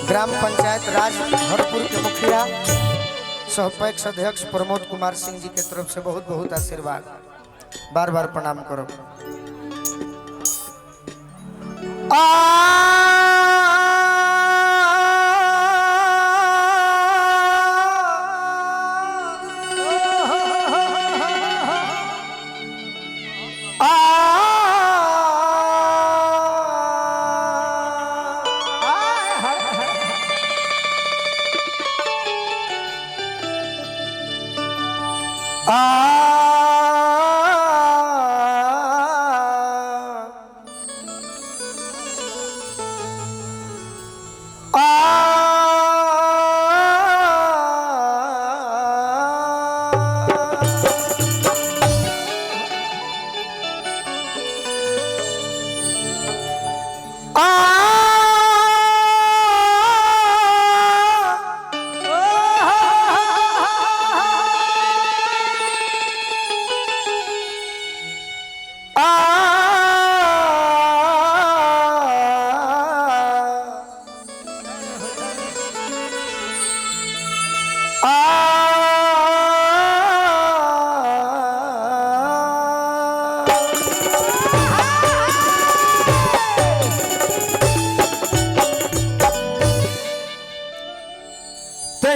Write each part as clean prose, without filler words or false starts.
Gram panchayat राज हरपुर के मुखिया सहपैक्ष अध्यक्ष प्रमोद कुमार सिंह जी के तरफ से बहुत बहुत आशीर्वाद, बार बार प्रणाम करो।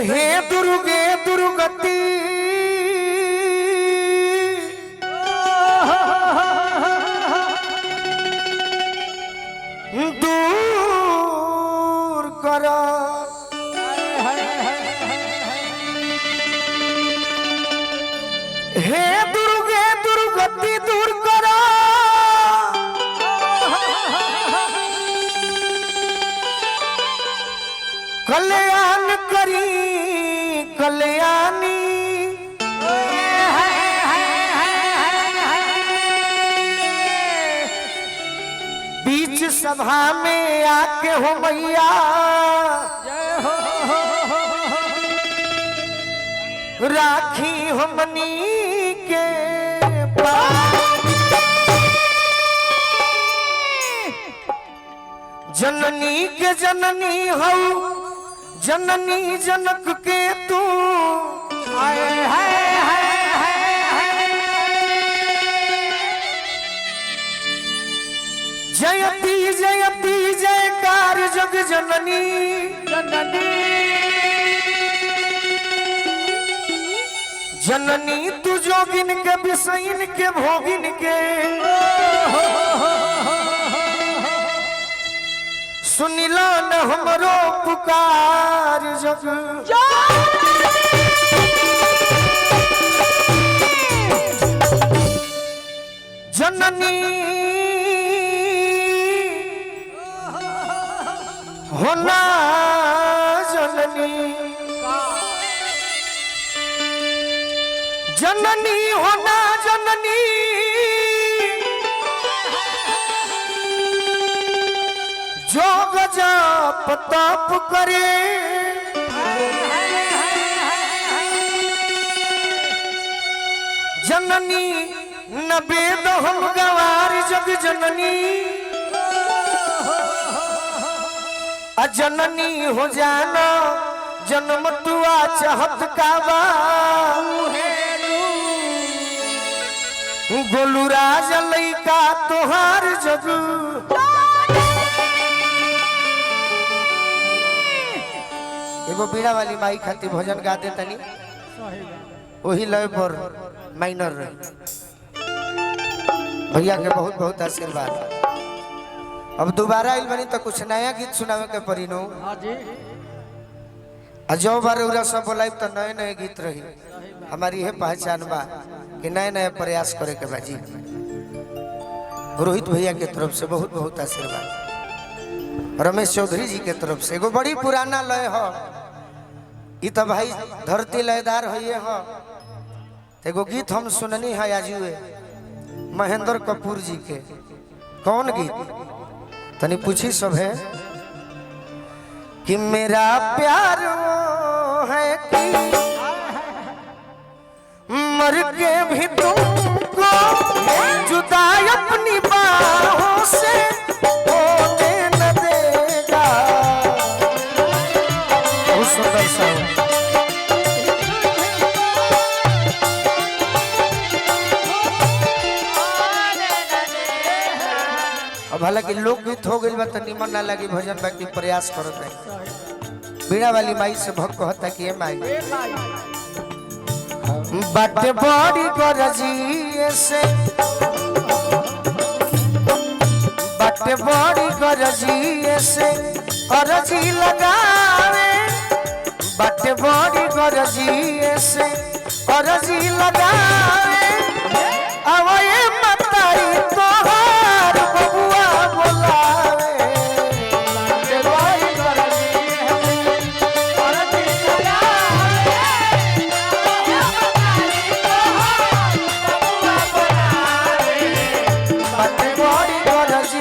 हे दुर्गे दुर्गति दूर करो, हे दुर्गे दुर्गति दूर करो, कल्याण करी कल्याणी, बीच सभा में आके हो मैया राखी हमनी के पास, जननी के जननी हो जननी जनक के तू जयती जयती जयकार जग जननी जननी जननी तू जोगिन के विषयन के भोगिन के सुनिला न हमरो पुकार जग जननी होना जननी जननी होना जननी जो गजब तप करे जननी न वेद हम गवार जग जननी अजननी हो जाना जन्म तुआ चाहत काबा गोलू राज लैका तोहार जग एगो बीड़ा वाली माई खाती भजन गा दे तनी वही लय पर माइनर भैया के बहुत बहुत आशीर्वाद। अब दोबारा आइल बनी तो कुछ नया गीत सुनावे के पड़ी नो जो बार उरा सब बोलाई तो नए नए गीत रही हमारी है पहचान बा कि नए नए प्रयास करे के बाजी। रोहित भैया के तरफ से बहुत बहुत आशीर्वाद, रमेश चौधरी जी के तरफ से एगो बड़ी पुराना लय हो ई तो भाई धरती लयदार हुई हो। एगो गीत हम सुननी है आजुए महेंद्र कपूर जी के, कौन गीत तनी पूछी सब है कि मेरा प्यार है कि मर के भी तुमको जुदा अपनी बाहों से होने न देगा। अब हालांकि लोकगीत हो गई बा तो निमन ना लगी भजन बाकी प्रयास करत है। बीड़ा वाली माई से भक्त कहता कि ए माई बाटे बड़ी गरजी से बाटे बड़ी गरजी से अरजी लगावे बाटे बड़ी गरजी से अरजी लगावे आवए मताई तोहार बबुआ बोलावे बाटे बड़ी गरजी अरजी लगावे बाटे बड़ी गरजी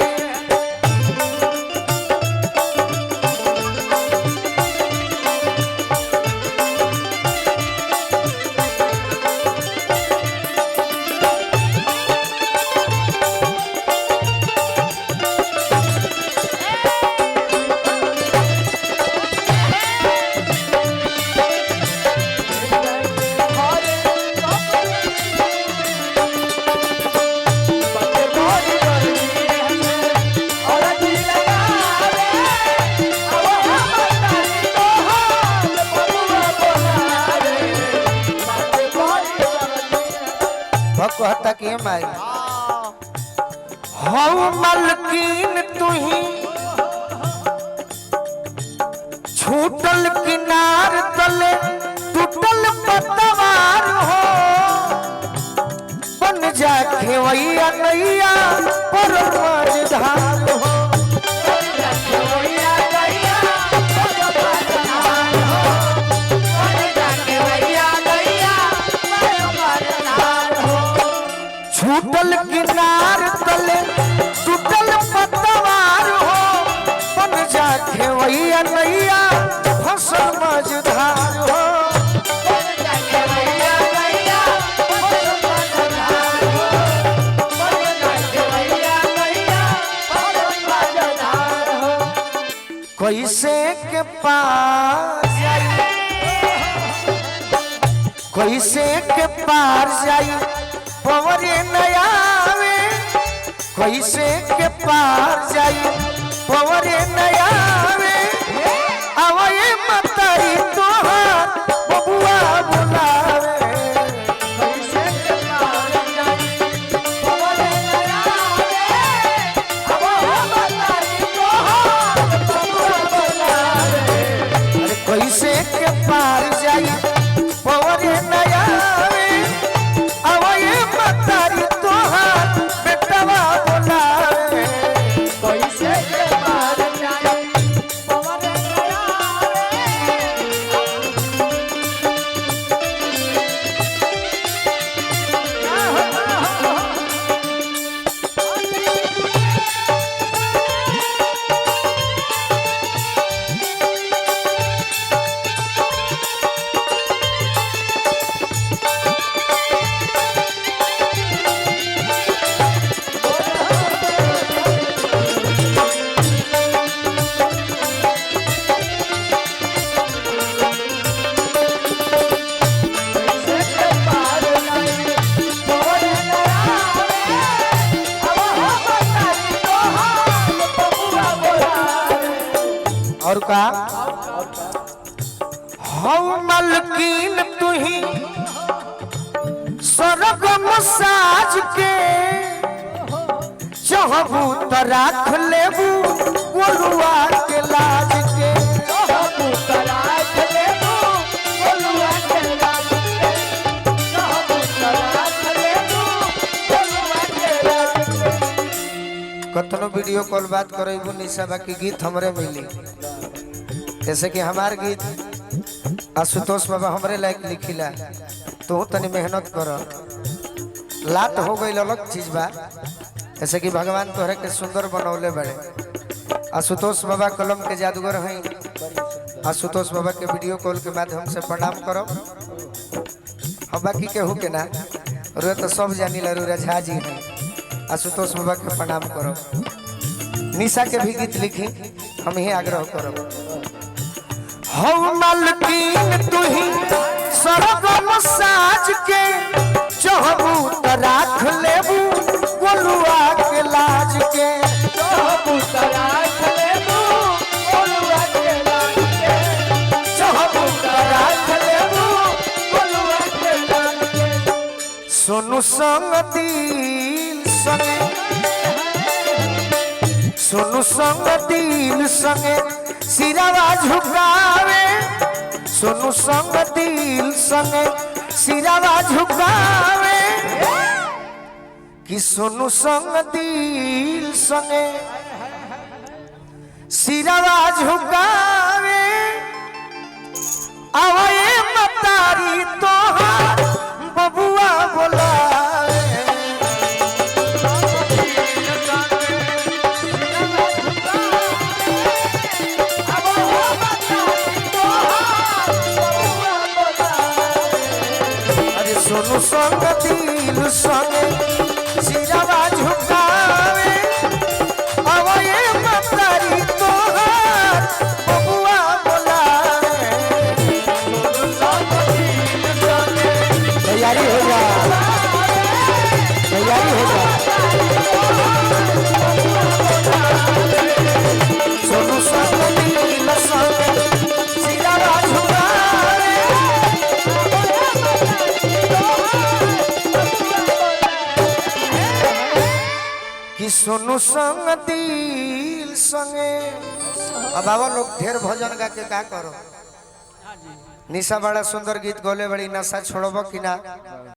कहता कि माई हौ मलकीन तुही छूटल किनार तले टूटल पतवार हो बन जा खेवैया नैया पर मझधार हो छूटल किनार तले टूटल पतवार हो बन जा खेवैया नैया फसल मझधार हो कैसे के पार जाई कैसे के पार जाई पवरे नयावे कैसे के पार जाई पवरे नयावे आवए मताई तोहार बबुआ बुलावे कैसे के पार जाई पवरे नयावे आवए मताई तोहार बबुआ बुलावे अरे कैसे के पार जाई पवरे नयावे आवए मतारी तोहार बेटवा बोलावे कैसे के पार जाई पवरे और का हौ मलकीन तुही सरगम साज के चाहबू त राख लेबू गोलुआ के लाज के चाहबू त राख लेबू गोलुआ के लाज के चाहबू त राख लेबू गोलुआ के लाज के कतनो वीडियो कॉल बात करेबू निशा बाकी गीत हमरे मिली जैसे कि हमार गीत आशुतोष बाबा हमरे लायक लिखिला तो तनी मेहनत कर लात हो गई अलग चीज बा जैसे कि भगवान तोहरे के सुंदर बनौले बड़े आशुतोष बाबा कलम के जादूगर हैं आशुतोष बाबा के वीडियो कॉल के माध्यम से प्रणाम करो हम बाकी केहू के ना रे तो सब जानी ला झा जी हैं आशुतोष बाबा के प्रणाम करो निशा के भी गीत लिखी हम ही आग्रह करो हौ मलकीन तुही सरगम साज के चाहबू त राख लेबू गोलुआ के लाज के सोनू संग दिल संगे सोनू संग दिल संगे सिरावा झुकावे सोनू संग दिल संगे सिरावा झुकावे कि सोनू संग दिल संगे सिरावा झुकावे आवे मतारी तोहार बबुआ बोलावे अरे सोनू संग दिल संगे सिरावा झुकावे आवे मतारी तोहार बबुआ बोलावे तैयारी हो जा तैयारी हो जा सोनू संग दिल संगे सिरावा झुकावे कि सोनू संग दिल संगे अब आवा लोग ढेर भजन गा के का करो निशा बड़ा सुंदर गीत गोले बड़ी नशा छोड़ब कि ना।